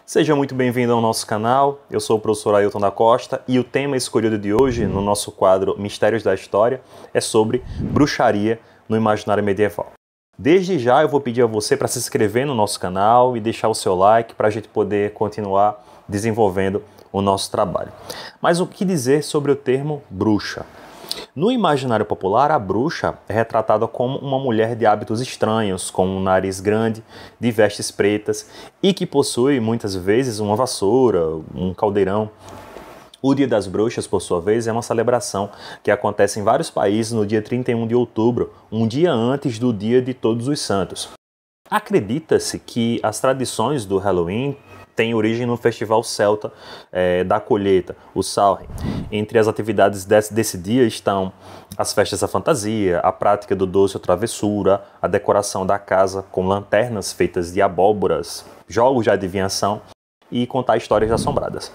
Seja muito bem-vindo ao nosso canal, eu sou o professor Ailton da Costa e o tema escolhido de hoje no nosso quadro Mistérios da História é sobre bruxaria no imaginário medieval. Desde já eu vou pedir a você para se inscrever no nosso canal e deixar o seu like para a gente poder continuar desenvolvendo o nosso trabalho. Mas o que dizer sobre o termo bruxa? No imaginário popular, a bruxa é retratada como uma mulher de hábitos estranhos, com um nariz grande, de vestes pretas e que possui muitas vezes uma vassoura, um caldeirão. O Dia das Bruxas, por sua vez, é uma celebração que acontece em vários países no dia 31 de outubro, um dia antes do Dia de Todos os Santos. Acredita-se que as tradições do Halloween têm origem no festival celta da colheita, o Samhain. Entre as atividades desse dia estão as festas da fantasia, a prática do doce ou travessura, a decoração da casa com lanternas feitas de abóboras, jogos de adivinhação e contar histórias assombradas.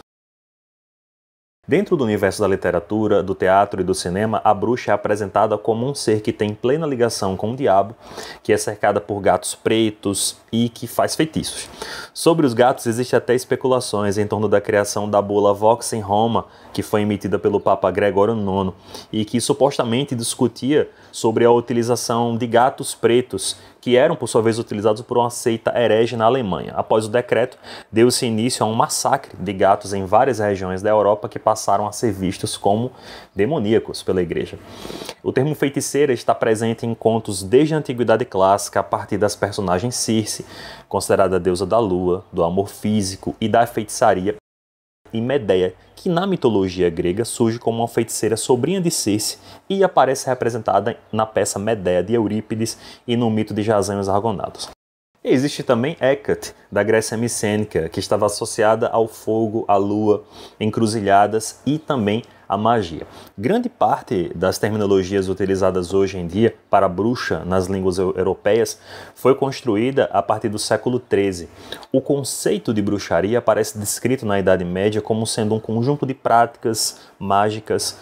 Dentro do universo da literatura, do teatro e do cinema, a bruxa é apresentada como um ser que tem plena ligação com o diabo, que é cercada por gatos pretos e que faz feitiços. Sobre os gatos, existem até especulações em torno da criação da bula Vox em Roma, que foi emitida pelo Papa Gregório IX, e que supostamente discutia sobre a utilização de gatos pretos, que eram, por sua vez, utilizados por uma seita herege na Alemanha. Após o decreto, deu-se início a um massacre de gatos em várias regiões da Europa que passaram a ser vistos como demoníacos pela Igreja. O termo feiticeira está presente em contos desde a Antiguidade Clássica, a partir das personagens Circe, considerada a deusa da lua, do amor físico e da feitiçaria, e Medeia, que na mitologia grega surge como uma feiticeira sobrinha de Circe e aparece representada na peça Medeia de Eurípides e no mito de Jasão e os Argonatos. Existe também Hecate, da Grécia micênica, que estava associada ao fogo, à lua, encruzilhadas e também à magia. Grande parte das terminologias utilizadas hoje em dia para bruxa nas línguas europeias foi construída a partir do século XIII. O conceito de bruxaria aparece descrito na Idade Média como sendo um conjunto de práticas mágicas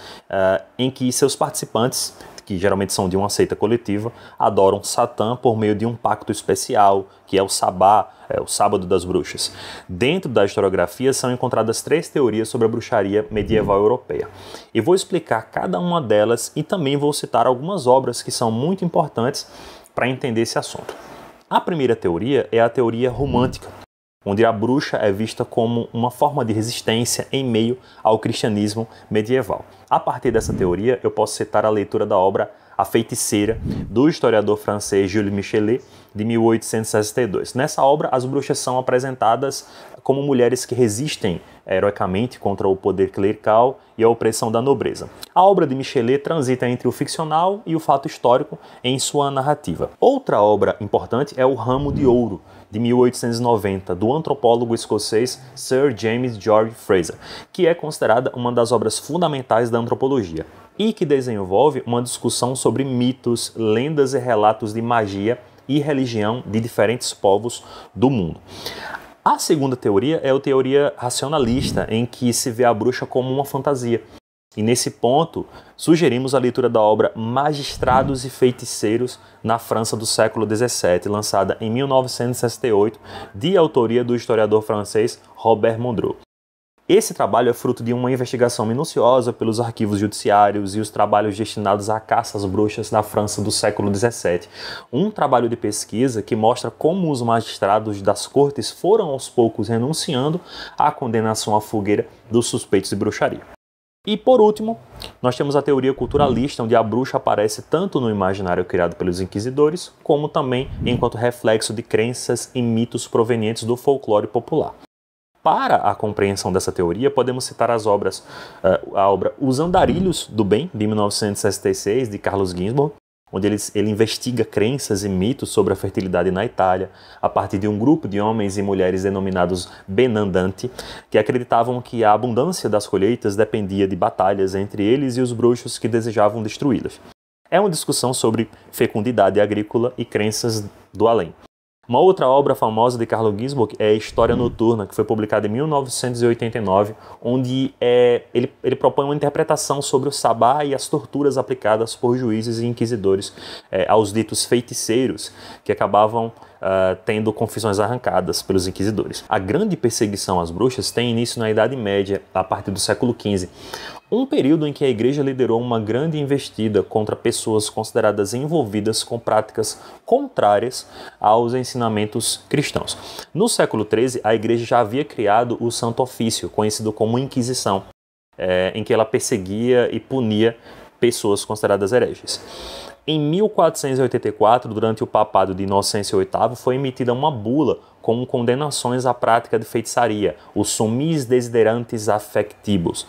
em que seus participantes, que geralmente são de uma seita coletiva, adoram Satã por meio de um pacto especial, que é o Sabá, o Sábado das Bruxas. Dentro da historiografia são encontradas 3 teorias sobre a bruxaria medieval europeia. E vou explicar cada uma delas e também vou citar algumas obras que são muito importantes para entender esse assunto. A primeira teoria é a teoria romântica, onde a bruxa é vista como uma forma de resistência em meio ao cristianismo medieval. A partir dessa teoria, eu posso citar a leitura da obra A Feiticeira, do historiador francês Jules Michelet, de 1862. Nessa obra, as bruxas são apresentadas como mulheres que resistem heroicamente contra o poder clerical e a opressão da nobreza. A obra de Michelet transita entre o ficcional e o fato histórico em sua narrativa. Outra obra importante é O Ramo de Ouro, de 1890, do antropólogo escocês Sir James George Frazer, que é considerada uma das obras fundamentais da antropologia e que desenvolve uma discussão sobre mitos, lendas e relatos de magia e religião de diferentes povos do mundo. A segunda teoria é a teoria racionalista, em que se vê a bruxa como uma fantasia. E nesse ponto, sugerimos a leitura da obra Magistrados e Feiticeiros na França do século XVII, lançada em 1968, de autoria do historiador francês Robert Mondreau. Esse trabalho é fruto de uma investigação minuciosa pelos arquivos judiciários e os trabalhos destinados à caça às bruxas na França do século XVII. Um trabalho de pesquisa que mostra como os magistrados das cortes foram aos poucos renunciando à condenação à fogueira dos suspeitos de bruxaria. E por último, nós temos a teoria culturalista, onde a bruxa aparece tanto no imaginário criado pelos inquisidores, como também enquanto reflexo de crenças e mitos provenientes do folclore popular. Para a compreensão dessa teoria, podemos citar a obra Os Andarilhos do Bem, de 1966, de Carlos Ginzburg, onde ele investiga crenças e mitos sobre a fertilidade na Itália, a partir de um grupo de homens e mulheres denominados Benandanti, que acreditavam que a abundância das colheitas dependia de batalhas entre eles e os bruxos que desejavam destruí-las. É uma discussão sobre fecundidade agrícola e crenças do além. Uma outra obra famosa de Carlo Ginzburg é a História Noturna, que foi publicada em 1989, onde ele propõe uma interpretação sobre o sabá e as torturas aplicadas por juízes e inquisidores aos ditos feiticeiros, que acabavam tendo confissões arrancadas pelos inquisidores. A grande perseguição às bruxas tem início na Idade Média, a partir do século XV, um período em que a igreja liderou uma grande investida contra pessoas consideradas envolvidas com práticas contrárias aos ensinamentos cristãos. No século XIII, a igreja já havia criado o Santo Ofício, conhecido como Inquisição, em que ela perseguia e punia pessoas consideradas hereges. Em 1484, durante o papado de Inocêncio VIII, foi emitida uma bula com condenações à prática de feitiçaria, o Summis Desiderantes Affectibus.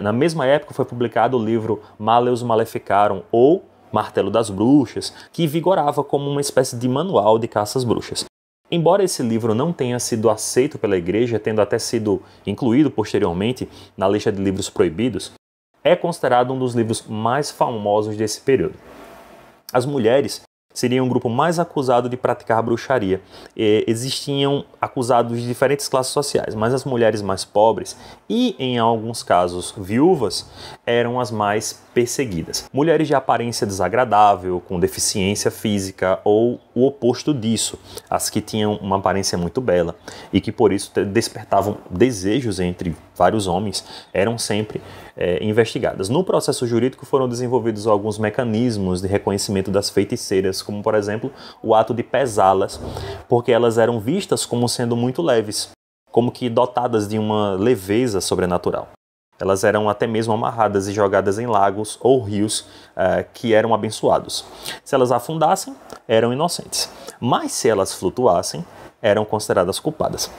Na mesma época foi publicado o livro Malleus Maleficarum, ou Martelo das Bruxas, que vigorava como uma espécie de manual de caça às bruxas. Embora esse livro não tenha sido aceito pela igreja, tendo até sido incluído posteriormente na lista de livros proibidos, é considerado um dos livros mais famosos desse período. As mulheres seriam o grupo mais acusado de praticar bruxaria. Existiam acusados de diferentes classes sociais, mas as mulheres mais pobres e, em alguns casos, viúvas, eram as mais perseguidas. Mulheres de aparência desagradável, com deficiência física ou o oposto disso, as que tinham uma aparência muito bela e que por isso despertavam desejos entre vários homens, eram sempre investigadas. No processo jurídico foram desenvolvidos alguns mecanismos de reconhecimento das feiticeiras, como por exemplo o ato de pesá-las, porque elas eram vistas como sendo muito leves, como que dotadas de uma leveza sobrenatural. Elas eram até mesmo amarradas e jogadas em lagos ou rios que eram abençoados. Se elas afundassem, eram inocentes. Mas se elas flutuassem, eram consideradas culpadas.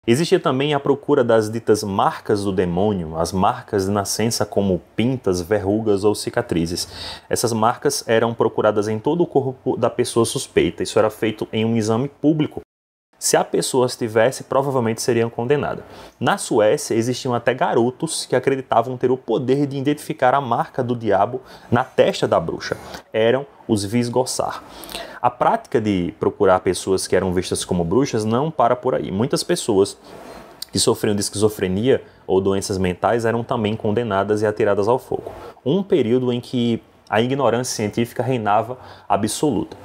Existia também a procura das ditas marcas do demônio, as marcas de nascença como pintas, verrugas ou cicatrizes. Essas marcas eram procuradas em todo o corpo da pessoa suspeita. Isso era feito em um exame público. Se a pessoa as tivesse, provavelmente seria condenada. Na Suécia, existiam até garotos que acreditavam ter o poder de identificar a marca do diabo na testa da bruxa. Eram os Visgossar. A prática de procurar pessoas que eram vistas como bruxas não para por aí. Muitas pessoas que sofriam de esquizofrenia ou doenças mentais eram também condenadas e atiradas ao fogo. Um período em que a ignorância científica reinava absoluta.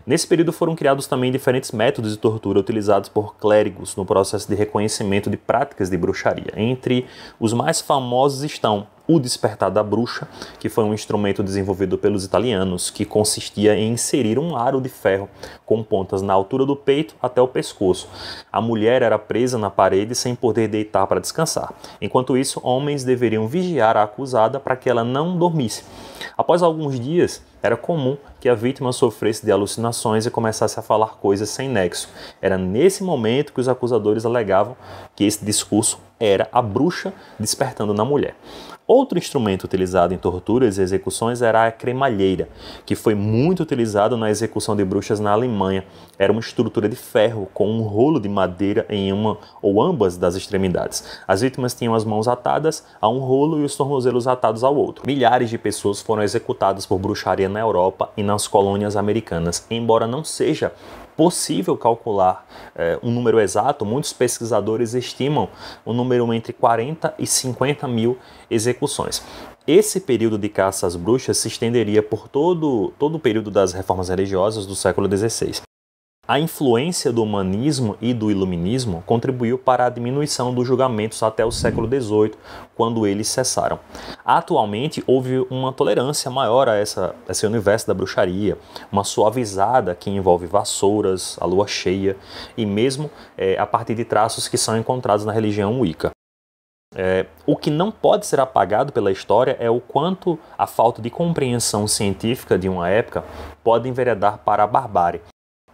Nesse período foram criados também diferentes métodos de tortura utilizados por clérigos no processo de reconhecimento de práticas de bruxaria. Entre os mais famosos estão o despertar da bruxa, que foi um instrumento desenvolvido pelos italianos, que consistia em inserir um aro de ferro com pontas na altura do peito até o pescoço. A mulher era presa na parede sem poder deitar para descansar. Enquanto isso, homens deveriam vigiar a acusada para que ela não dormisse. Após alguns dias, era comum que a vítima sofresse de alucinações e começasse a falar coisas sem nexo. Era nesse momento que os acusadores alegavam que esse discurso era a bruxa despertando na mulher. Outro instrumento utilizado em torturas e execuções era a cremalheira, que foi muito utilizado na execução de bruxas na Alemanha. Era uma estrutura de ferro com um rolo de madeira em uma ou ambas das extremidades. As vítimas tinham as mãos atadas a um rolo e os tornozelos atados ao outro. Milhares de pessoas foram executadas por bruxaria na Europa e nas colônias americanas. Embora não seja possível calcular um número exato, muitos pesquisadores estimam um número entre 40 e 50 mil execuções. Esse período de caça às bruxas se estenderia por todo o período das reformas religiosas do século XVI. A influência do humanismo e do iluminismo contribuiu para a diminuição dos julgamentos até o século XVIII, quando eles cessaram. Atualmente, houve uma tolerância maior a esse universo da bruxaria, uma suavizada que envolve vassouras, a lua cheia e mesmo a partir de traços que são encontrados na religião Wicca. O que não pode ser apagado pela história é o quanto a falta de compreensão científica de uma época pode enveredar para a barbárie.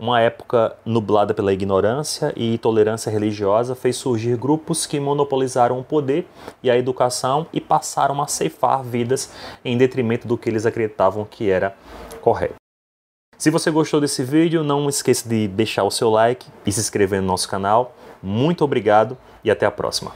Uma época nublada pela ignorância e tolerância religiosa fez surgir grupos que monopolizaram o poder e a educação e passaram a ceifar vidas em detrimento do que eles acreditavam que era correto. Se você gostou desse vídeo, não esqueça de deixar o seu like e se inscrever no nosso canal. Muito obrigado e até a próxima.